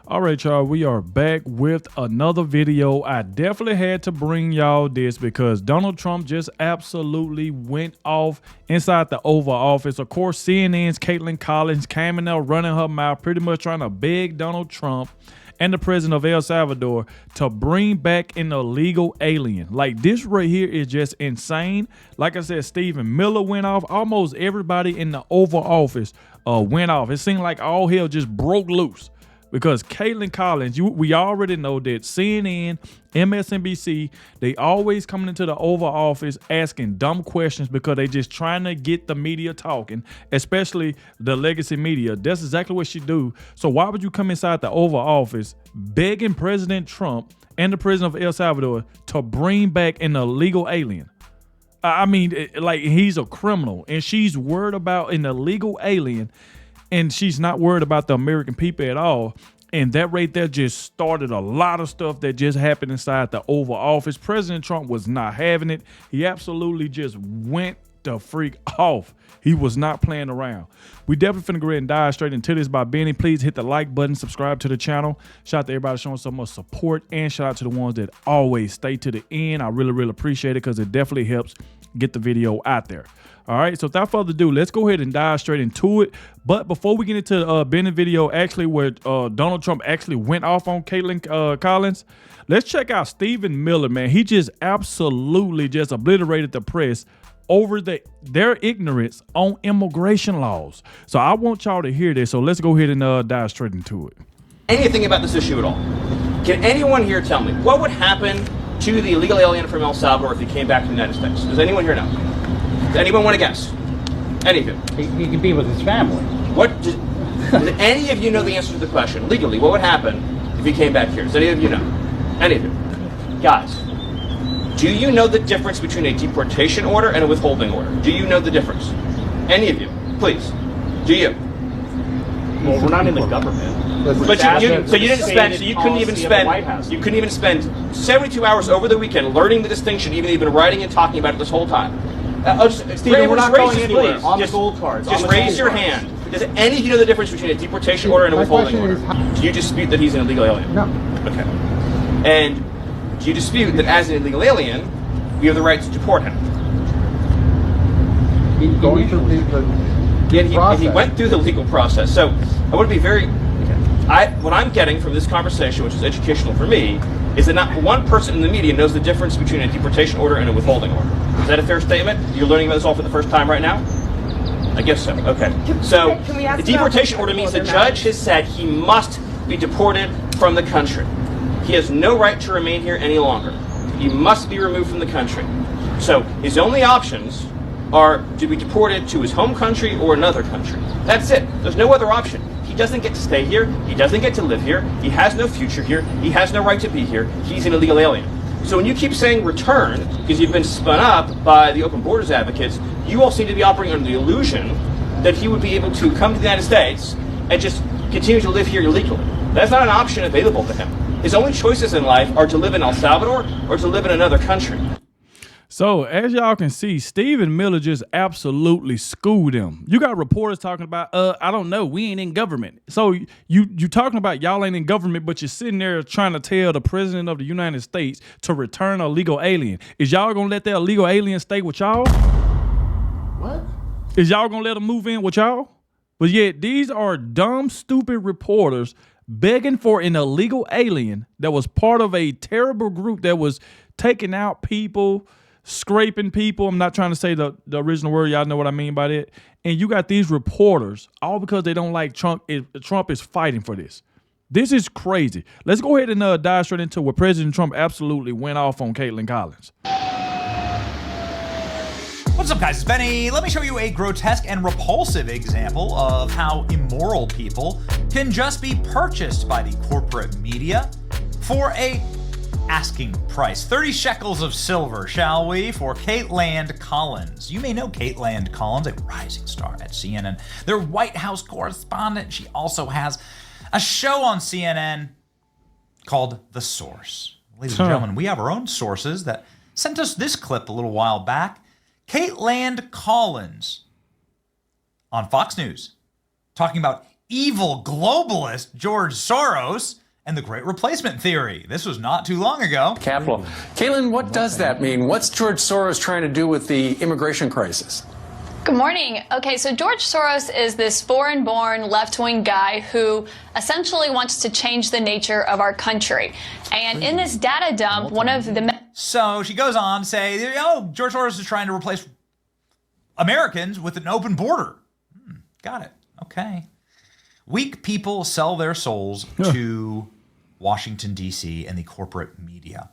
All right, y'all, we are back with another video. I definitely had to bring y'all this because Donald Trump just absolutely went off inside the Oval Office. Of course, CNN's Caitlin Collins came in there running her mouth, pretty much trying to beg Donald Trump and the president of El Salvador to bring back an illegal alien. Like, this right here is just insane. Like I said, Stephen Miller went off. Almost everybody in the Oval Office went off. It seemed like all hell just broke loose. Because Caitlin Collins, we already know that CNN, MSNBC, they always coming into the Oval Office asking dumb questions because they just trying to get the media talking, especially the legacy media. That's exactly what she do. So why would you come inside the Oval Office begging President Trump and the president of El Salvador to bring back an illegal alien? I mean, like, he's a criminal and she's worried about an illegal alien. And she's not worried about the American people at all. And that right there just started a lot of stuff that just happened inside the Oval Office. President Trump was not having it. He absolutely just went the freak off. He was not playing around. We definitely finna go ahead and dive straight into this by Benny. Please hit the like button, subscribe to the channel. Shout out to everybody showing so much support, and shout out to the ones that always stay to the end. I really, really appreciate it because it definitely helps get the video out there. All right, so without further ado, let's go ahead and dive straight into it. But before we get into Benny's video, actually where Donald Trump actually went off on Caitlin Collins, let's check out Stephen Miller, man. He just absolutely just obliterated the press over their ignorance on immigration laws. So I want y'all to hear this. So let's go ahead and dive straight into it. Anything about this issue at all? Can anyone here tell me what would happen to the illegal alien from El Salvador if he came back to the United States? Does anyone here know? Does anyone want to guess? Any of you? He could be with his family. Does any of you know the answer to the question? Legally, what would happen if he came back here? Does any of you know? Any of you? Guys, do you know the difference between a deportation order and a withholding order? Do you know the difference? Any of you? Please. Do you? Well, we're not in the government. But you couldn't even spend 72 hours over the weekend learning the distinction, even writing and talking about it this whole time. Stephen, we're not going anywhere. Please. On the gold cards. Just raise your hand. Does any of you know the difference between a deportation order and a withholding order? Do you dispute that he's an illegal alien? No. Okay. And do you dispute that as an illegal alien, we have the right to deport him? He's going through He went through the legal process. So I want to be very. What I'm getting from this conversation, which is educational for me, is that not one person in the media knows the difference between a deportation order and a withholding order. Is that a fair statement? You're learning about this all for the first time right now? I guess so. Okay. So the deportation order means the judge has said he must be deported from the country. He has no right to remain here any longer. He must be removed from the country. So his only options are to be deported to his home country or another country. That's it. There's no other option. He doesn't get to stay here. He doesn't get to live here. He has no future here. He has no right to be here. He's an illegal alien. So when you keep saying return, because you've been spun up by the open borders advocates, you all seem to be operating under the illusion that he would be able to come to the United States and just continue to live here illegally. That's not an option available to him. His only choices in life are to live in El Salvador or to live in another country. So as y'all can see, Stephen Miller just absolutely schooled him. You got reporters talking about, I don't know, we ain't in government. So you talking about y'all ain't in government, but you're sitting there trying to tell the president of the United States to return a legal alien. Is y'all gonna let that illegal alien stay with y'all? What? Is y'all gonna let him move in with y'all? But yet these are dumb, stupid reporters begging for an illegal alien that was part of a terrible group that was taking out people, scraping people. I'm not trying to say the original word. Y'all know what I mean by that. And you got these reporters, all because they don't like Trump. Trump is fighting for this. This is crazy. Let's go ahead and dive straight into where President Trump absolutely went off on Caitlin Collins. What's up, guys? It's Benny. Let me show you a grotesque and repulsive example of how immoral people can just be purchased by the corporate media for a asking price. 30 shekels of silver, shall we, for Caitlin Collins. You may know Caitlin Collins, a rising star at CNN. Their White House correspondent. She also has a show on CNN called The Source. Ladies and gentlemen, we have our own sources that sent us this clip a little while back. Caitlin Collins on Fox News talking about evil globalist George Soros and the Great Replacement Theory. This was not too long ago. Capital. Caitlin, what does that mean? What's George Soros trying to do with the immigration crisis? Good morning. Okay, so George Soros is this foreign-born left-wing guy who essentially wants to change the nature of our country. And in this data dump, one of the... So she goes on to say, oh, George Soros is trying to replace Americans with an open border. Got it. Okay. Weak people sell their souls to Washington, D.C. and the corporate media.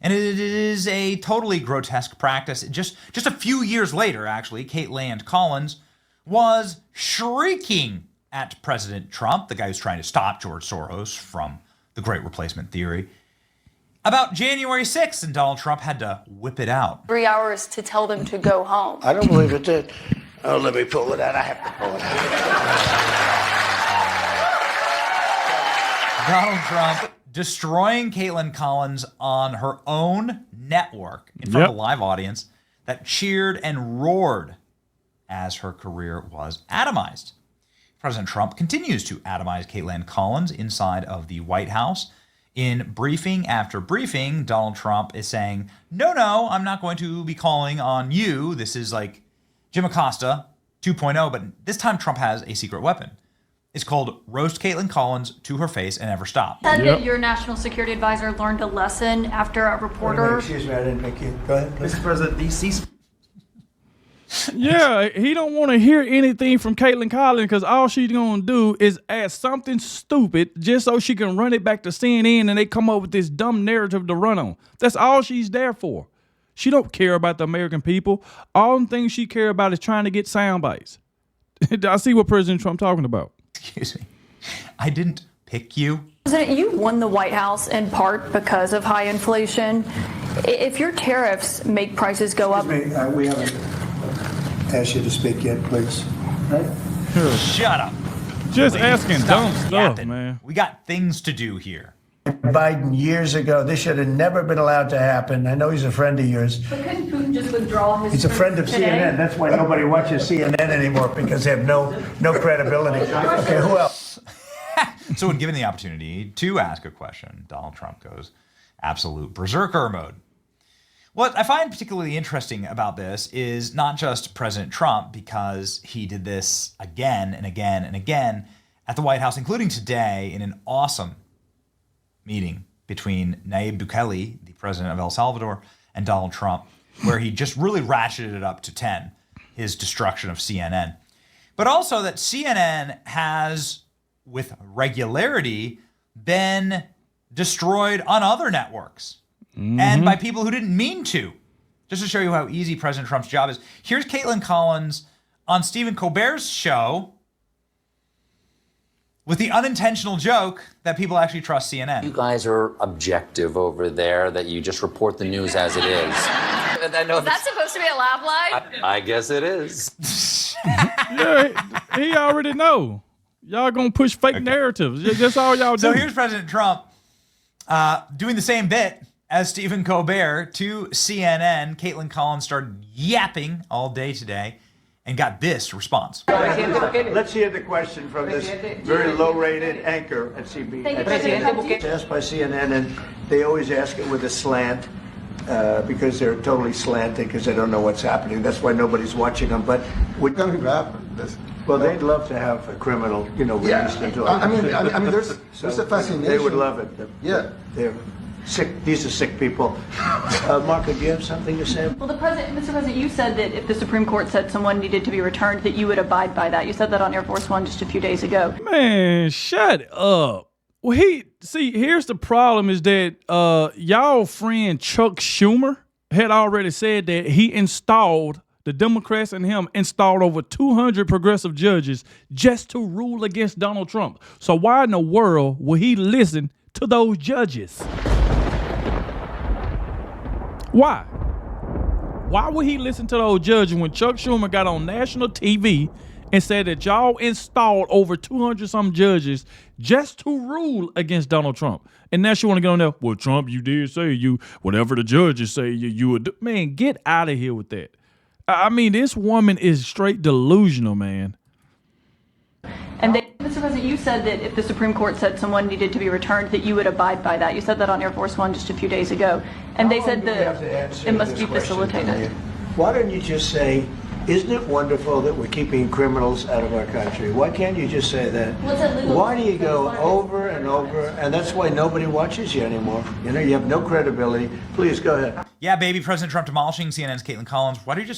And it is a totally grotesque practice. Just a few years later, actually, Caitlin Collins was shrieking at President Trump, the guy who's trying to stop George Soros from the Great Replacement Theory, about January 6th, and Donald Trump had to whip it out. 3 hours to tell them to go home. I don't believe it did. Oh, let me pull it out. I have to pull it out. Donald Trump destroying Caitlin Collins on her own network in front of a live audience that cheered and roared as her career was atomized. President Trump continues to atomize Caitlin Collins inside of the White House. In briefing after briefing, Donald Trump is saying, no, I'm not going to be calling on you. This is like Jim Acosta 2.0, but this time Trump has a secret weapon. It's called Roast Caitlin Collins to her face and never stop. Said that your national security advisor learned a lesson after a reporter. Excuse me, I didn't make you. Go ahead, please. Mr. President, these cease. Yeah, he don't want to hear anything from Caitlin Collins because all she's going to do is ask something stupid just so she can run it back to CNN and they come up with this dumb narrative to run on. That's all she's there for. She don't care about the American people. All the things she care about is trying to get sound bites. I see what President Trump talking about. Excuse me. I didn't pick you. President, you won the White House in part because of high inflation. If your tariffs make prices go up... Excuse me, we haven't asked you to speak yet, please. Right? Shut up. Just Please, asking stop dumb stuff, yapping. man. We got things to do here. Biden years ago, this should have never been allowed to happen. I know he's a friend of yours. But couldn't Putin just withdraw his... He's a friend of CNN. That's why nobody watches CNN anymore, because they have no credibility. Okay, who else? So when given the opportunity to ask a question, Donald Trump goes absolute berserker mode. What I find particularly interesting about this is not just President Trump, because he did this again and again and again at the White House, including today in an awesome meeting between Nayib Bukele, the president of El Salvador, and Donald Trump, where he just really ratcheted it up to 10, his destruction of CNN. But also that CNN has, with regularity, been destroyed on other networks. And by people who didn't mean to. Just to show you how easy President Trump's job is. Here's Caitlin Collins on Stephen Colbert's show with the unintentional joke that people actually trust CNN. You guys are objective over there, that you just report the news as it is. I know Is that supposed to be a laugh line? I guess it is. Yeah, he already know. Y'all gonna push fake narratives. That's all y'all do. So here's President Trump doing the same bit as Stephen Colbert to CNN. Caitlin Collins started yapping all day today and got this response. Let's hear the question from this very low-rated anchor at CB. It's asked by CNN, and they always ask it with a slant because they're totally slanted because they don't know what's happening. That's why nobody's watching them. But what's going to happen? Well, they'd love to have a criminal, released into. I mean, there's a fascination. They would love it. They're sick. These are sick people. Marco, do you have something to say? Well, Mr. President, you said that if the Supreme Court said someone needed to be returned, that you would abide by that. You said that on Air Force One just a few days ago. Man, shut up. Well, here's the problem is that y'all friend Chuck Schumer had already said that he installed, the Democrats and him installed over 200 progressive judges just to rule against Donald Trump. So why in the world would he listen to those judges? Why? Why would he listen to those judges when Chuck Schumer got on national TV and said that y'all installed over 200 some judges just to rule against Donald Trump? And now she want to get on there, well, Trump, you did say whatever the judges say you would do. Man, get out of here with that. I mean, this woman is straight delusional, man. And the Mr. President, you said that if the Supreme Court said someone needed to be returned, that you would abide by that. You said that on Air Force One just a few days ago. And they said that it must be facilitated. Why don't you just say, isn't it wonderful that we're keeping criminals out of our country? Why can't you just say that? Why do you go over and over? And that's why nobody watches you anymore. You know, you have no credibility. Please, go ahead. Yeah, baby, President Trump demolishing CNN's Caitlin Collins. Why don't you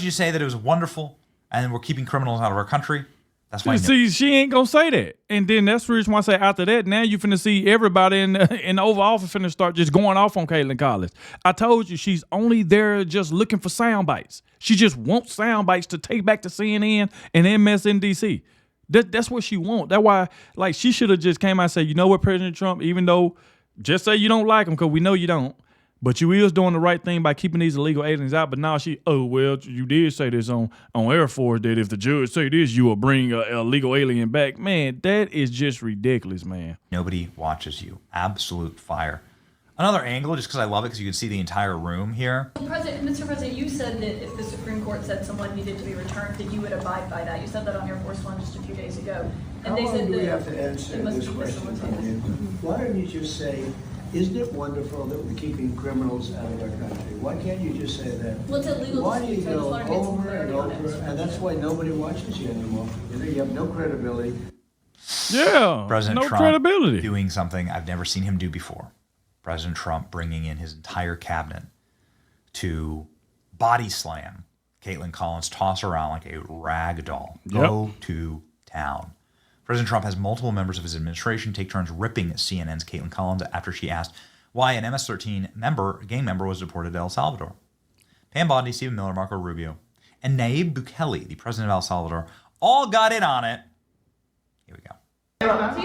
just say that it was wonderful and we're keeping criminals out of our country? That's why. See, she ain't gonna say that, and then that's the reason why I say after that. Now you finna see everybody in the Oval Office finna start just going off on Caitlin Collins. I told you she's only there just looking for sound bites. She just wants sound bites to take back to CNN and MSNBC. That's what she wants. That's why, like, she should have just came out and said, you know what, President Trump, even though just say you don't like him because we know you don't. But you is doing the right thing by keeping these illegal aliens out. But now you did say this on Air Force that if the judge say this, you will bring a illegal alien back. Man, that is just ridiculous, man. Nobody watches you. Absolute fire. Another angle, just because I love it, because you can see the entire room here. Mr. President, you said that if the Supreme Court said someone needed to be returned, that you would abide by that. You said that on Air Force One just a few days ago. And they said that we have to answer it must this be question from facilitated. you? Why don't you just say, isn't it wonderful that we're keeping criminals out of our country? Why can't you just say that? Well, it's illegal Why to do you speak, so I just go wanted to get some over clarity and on over? it. And that's why nobody watches you anymore. You know, you have no credibility. Yeah, President no Trump credibility. doing something I've never seen him do before. President Trump bringing in his entire cabinet to body slam Caitlin Collins, toss her around like a rag doll. Go to town. President Trump has multiple members of his administration take turns ripping CNN's Caitlin Collins after she asked why an MS-13 gang member was deported to El Salvador. Pam Bondi, Stephen Miller, Marco Rubio, and Nayib Bukele, the president of El Salvador, all got in on it. Here we go. Let's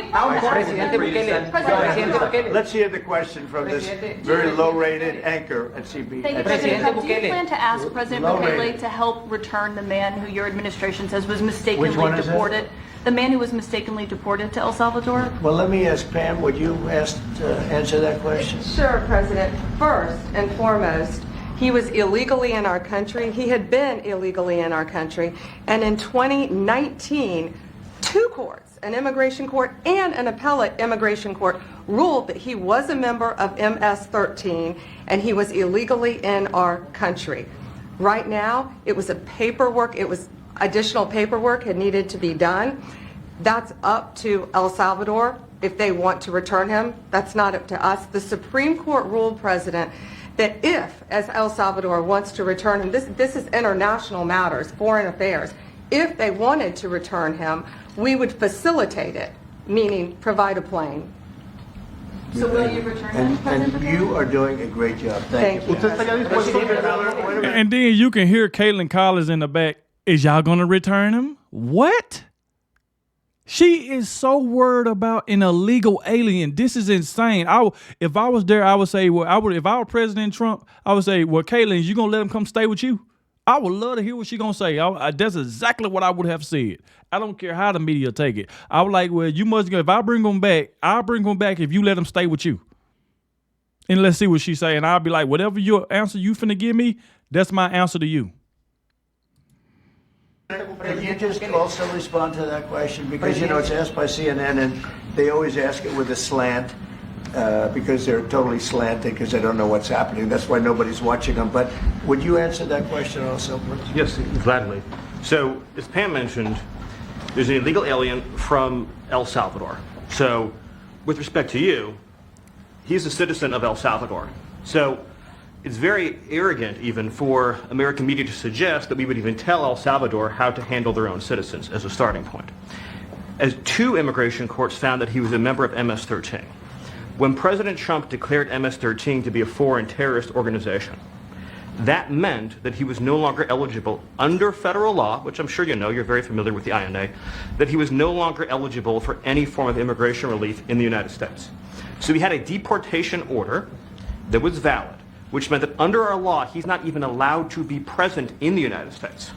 hear the question from this very low-rated anchor at CB. Thank you, President Trump. Do you plan to ask President Bukele to help return the man who your administration says was mistakenly deported? The man who was mistakenly deported to El Salvador? Well, let me ask Pam, would you answer that question? Sure, President. First and foremost, he was illegally in our country. He had been illegally in our country. And in 2019, two courts, an immigration court and an appellate immigration court, ruled that he was a member of MS-13 and he was illegally in our country. Right now, it was additional paperwork had needed to be done. That's up to El Salvador if they want to return him. That's not up to us. The Supreme Court ruled, President, that if, as El Salvador wants to return him, this is international matters, foreign affairs, if they wanted to return him, we would facilitate it, meaning provide a plane. So will you return him, President And Bukele? you are doing a great job. Thank you. And then you can hear Caitlin Collins in the back. Is y'all gonna return him? What? She is so worried about an illegal alien. This is insane. If I was there, I would say, if I were President Trump, I would say, well, Caitlin, you gonna let him come stay with you? I would love to hear what she gonna say. That's exactly what I would have said. I don't care how the media take it. I was like, well, you must go. If I bring him back, I'll bring him back if you let him stay with you. And let's see what she say. And I'll be like, whatever your answer you finna give me, that's my answer to you. Can you just also respond to that question? Because, you know, it's asked by CNN, and they always ask it with a slant because they're totally slanted because they don't know what's happening. That's why nobody's watching them. But would you answer that question also, please? Yes, gladly. So, as Pam mentioned, there's an illegal alien from El Salvador. So, with respect to you, he's a citizen of El Salvador. So, it's very arrogant even for American media to suggest that we would even tell El Salvador how to handle their own citizens as a starting point. As two immigration courts found that he was a member of MS-13. When President Trump declared MS-13 to be a foreign terrorist organization, that meant that he was no longer eligible under federal law, which I'm sure you know, you're very familiar with the INA, that he was no longer eligible for any form of immigration relief in the United States. So he had a deportation order that was valid, which meant that under our law, he's not even allowed to be present in the United States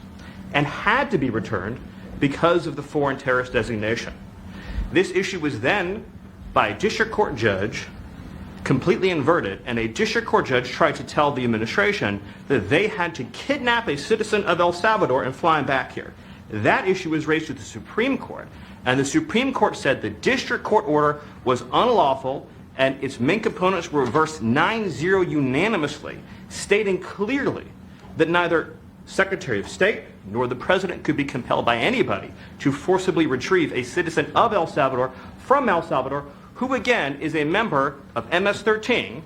and had to be returned because of the foreign terrorist designation. This issue was then, by a district court judge, completely inverted, and a district court judge tried to tell the administration that they had to kidnap a citizen of El Salvador and fly him back here. That issue was raised to the Supreme Court, And the Supreme Court said the district court order was unlawful and its main components were reversed 9-0 unanimously, stating clearly that neither Secretary of State nor the President could be compelled by anybody to forcibly retrieve a citizen of El Salvador from El Salvador, who again is a member of MS-13,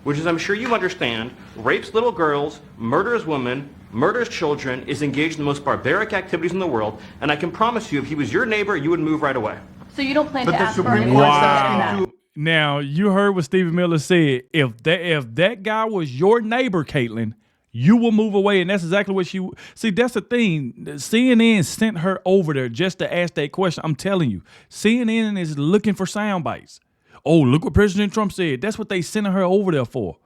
which, as I'm sure you understand, rapes little girls, murders women, murders children, is engaged in the most barbaric activities in the world, and I can promise you, if he was your neighbor, you would move right away. So you don't plan to ask for Supreme any Court's that? Now, you heard what Stephen Miller said. If that guy was your neighbor, Caitlin, you will move away, and that's exactly what she... See, that's the thing. CNN sent her over there just to ask that question. I'm telling you, CNN is looking for sound bites. Oh, look what President Trump said. That's what they sent her over there for.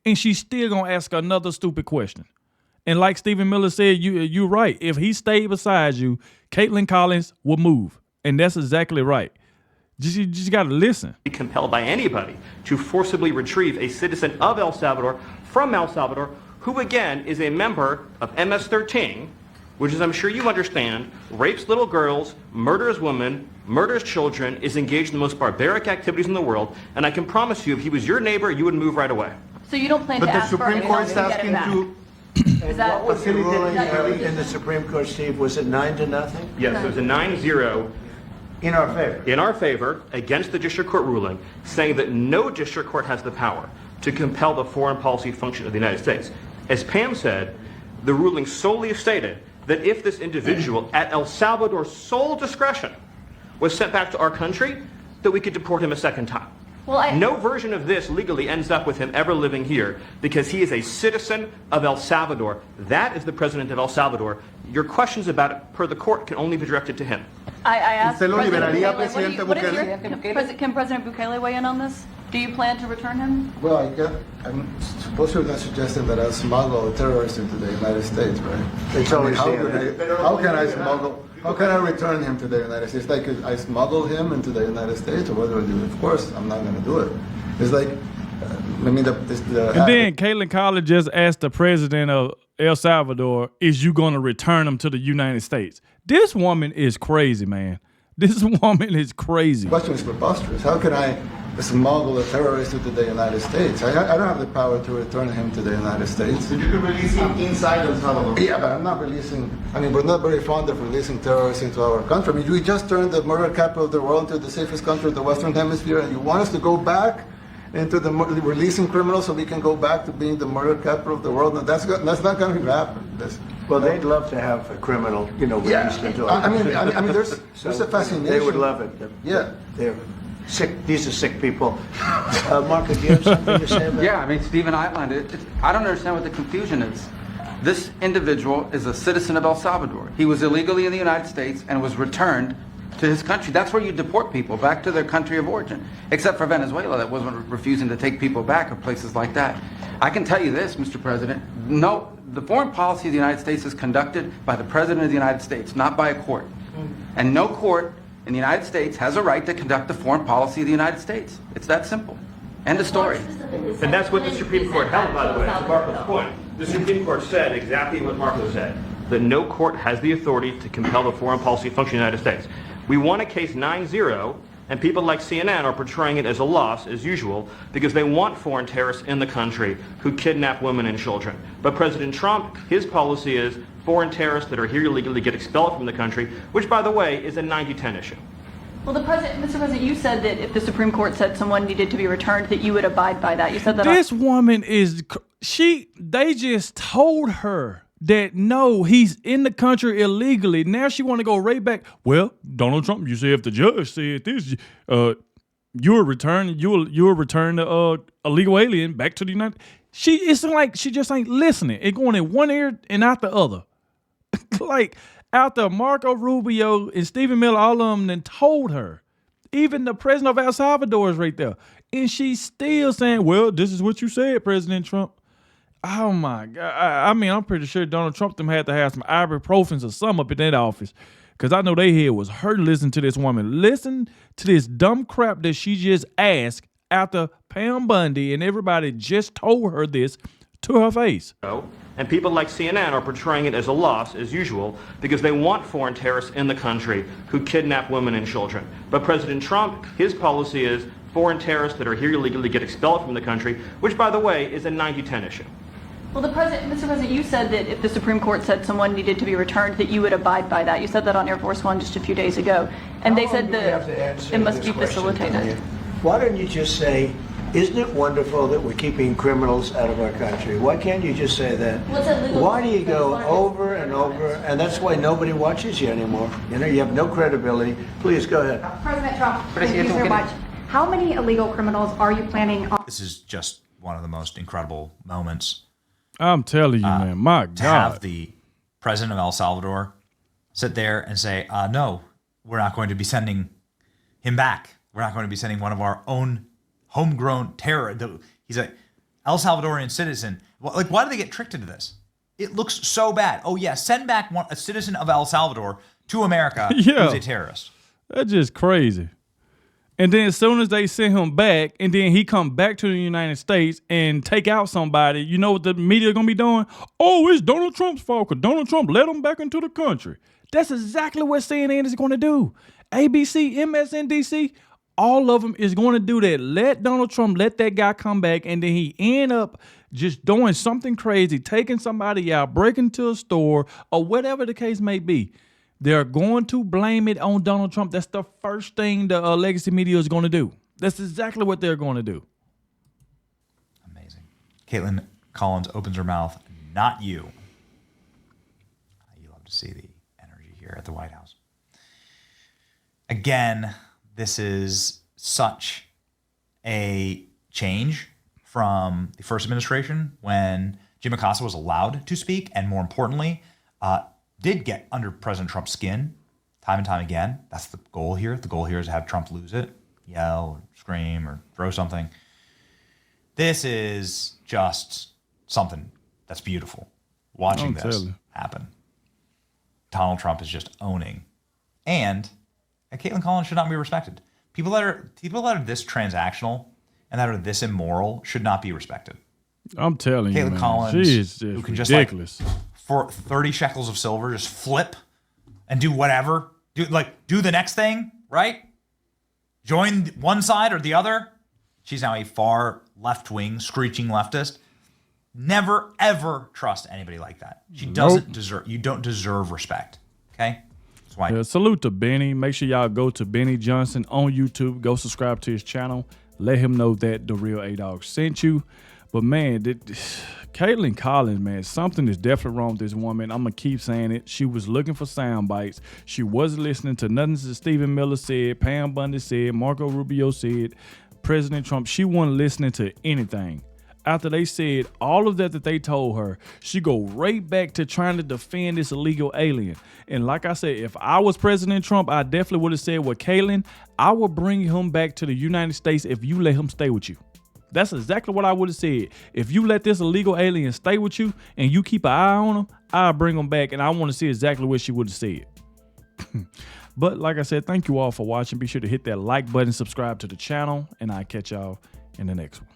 And she's still going to ask another stupid question. And like Stephen Miller said, you're right. If he stayed beside you, Caitlin Collins will move. And that's exactly right. You just got to listen. Be compelled by anybody to forcibly retrieve a citizen of El Salvador from El Salvador, who again is a member of MS-13, which, as I'm sure you understand, rapes little girls, murders women, murders children, is engaged in the most barbaric activities in the world, and I can promise you, if he was your neighbor, you would move right away. So you don't plan to ask for any to get it back? Is that What was the ruling in the Supreme Court, Steve? Was it 9-0? Yes, it was a 9-0 In our favor. in our favor against the district court ruling, saying that no district court has the power to compel the foreign policy function of the United States. As Pam said, the ruling solely stated that if this individual, at El Salvador's sole discretion, was sent back to our country, that we could deport him a second time. Well, No version of this legally ends up with him ever living here because he is a citizen of El Salvador. That is the president of El Salvador. Your questions about it, per the court, can only be directed to him. I asked ¿Usted lo President liberaría, Bukele, what is your- Presidente can President Bukele weigh in on this? Do you plan to return him? Well, I'm suppose you're not suggesting that I smuggle a terrorist into the United States, right? It's always how the can I smuggle? How can I return him to the United States? Like, I smuggle him into the United States, or what do I do? Of course, I'm not going to do it. It's like, I mean, And then Caitlin Collins just asked the president of El Salvador, is you going to return him to the United States? This woman is crazy, man. This woman is crazy. The question is preposterous. How can I smuggle a terrorist into the United States? I don't have the power to return him to the United States. So you can release him inside El Salvador. Yeah, but I'm not releasing, I mean, we're not very fond of releasing terrorists into our country. I mean, we just turned the murder capital of the world into the safest country of the Western Hemisphere, and you want us to go back into the releasing criminals so we can go back to being the murder capital of the world? No, that's not going to happen. Well, they'd love to have a criminal, released into our I mean, there's a fascination. They would love it. Yeah. They're sick. These are sick people. Marco, do you have something to say about Yeah, I mean, Stephen outlined it. I don't understand what the confusion is. This individual is a citizen of El Salvador. He was illegally in the United States and was returned to his country. That's where you deport people, back to their country of origin. Except for Venezuela, that wasn't refusing to take people back, or places like that. I can tell you this, Mr. President. No, the foreign policy of the United States is conducted by the President of the United States, not by a court. And no court in the United States has a right to conduct the foreign policy of the United States. It's that simple. End of story. And that's what the Supreme Court held, by the way, to Marco's point. The Supreme Court said exactly what Marco said, that no court has the authority to compel the foreign policy function of the United States. We won a case 9-0, and people like CNN are portraying it as a loss, as usual, because they want foreign terrorists in the country who kidnap women and children. But President Trump, his policy is foreign terrorists that are here illegally get expelled from the country, which, by the way, is a 90-10 issue. Well, Mr. President, you said that if the Supreme Court said someone needed to be returned, that you would abide by that. You said that. This woman is, they just told her that no, he's in the country illegally. Now she want to go right back. Well, Donald Trump, you say if the judge said this, you'll return the illegal alien back to the United. It's like she just ain't listening. It going in one ear and out the other. Like after Marco Rubio and Stephen Miller, all of them then told her. Even the president of El Salvador is right there, and she's still saying, "Well, this is what you said, President Trump." Oh my God. I mean, I'm pretty sure Donald Trump them had to have some ibuprofens or something up in that office. Because I know they head was hurt listening to this woman. Listen to this dumb crap that she just asked after Pam Bundy and everybody just told her this to her face. And people like CNN are portraying it as a loss, as usual, because they want foreign terrorists in the country who kidnap women and children. But President Trump, his policy is foreign terrorists that are here illegally get expelled from the country, which, by the way, is a 90-10 issue. Well, Mr. President, you said that if the Supreme Court said someone needed to be returned, that you would abide by that. You said that on Air Force One just a few days ago. And they said that it must be facilitated. Why don't you just say, isn't it wonderful that we're keeping criminals out of our country? Why can't you just say that? Why do you go over and over? And that's why nobody watches you anymore. You know, you have no credibility. Please, go ahead. President Trump, thank you so much. How many illegal criminals are you planning on? This is just one of the most incredible moments. I'm telling you, man, my God. To have the president of El Salvador sit there and say, no, we're not going to be sending him back. We're not going to be sending one of our own homegrown terror. He's a El Salvadorian citizen. Like, why do they get tricked into this? It looks so bad. Oh, yeah, send back a citizen of El Salvador to America who's a terrorist. That's just crazy. And then as soon as they send him back, and then he come back to the United States and take out somebody, you know what the media going to be doing? Oh, it's Donald Trump's fault because Donald Trump let him back into the country. That's exactly what CNN is going to do. ABC, MSNBC, all of them is going to do that. Let Donald Trump let that guy come back, and then he end up just doing something crazy, taking somebody out, breaking into a store, or whatever the case may be. They're going to blame it on Donald Trump. That's the first thing the legacy media is going to do. That's exactly what they're going to do. Amazing. Caitlin Collins opens her mouth. Not you. You love to see the energy here at the White House. Again, this is such a change from the first administration when Jim Acosta was allowed to speak, and more importantly, did get under President Trump's skin time and time again. That's the goal here. The goal here is to have Trump lose it, yell, or scream, or throw something. This is just something that's beautiful. Watching this happen. Donald Trump is just owning. And Caitlin Collins should not be respected. People that are this transactional and that are this immoral should not be respected. I'm telling you, Caitlin Collins, she's who can ridiculous. Just for 30 shekels of silver, just flip and do whatever. Do the next thing, right? Join one side or the other. She's now a far left-wing, screeching leftist. Never, ever trust anybody like that. She doesn't deserve, you don't deserve respect, okay? That's why. Yeah, salute to Benny. Make sure y'all go to Benny Johnson on YouTube. Go subscribe to his channel. Let him know that The Real Adogg sent you. But man, Caitlin Collins, man, something is definitely wrong with this woman. I'm going to keep saying it. She was looking for sound bites. She wasn't listening to nothing that Stephen Miller said, Pam Bondi said, Marco Rubio said, President Trump. She wasn't listening to anything. After they said all of that they told her, she go right back to trying to defend this illegal alien. And like I said, if I was President Trump, I definitely would have said, well, Caitlin, I will bring him back to the United States if you let him stay with you. That's exactly what I would have said. If you let this illegal alien stay with you and you keep an eye on him, I'll bring him back. And I want to see exactly what she would have said. But like I said, thank you all for watching. Be sure to hit that like button, subscribe to the channel, and I'll catch y'all in the next one.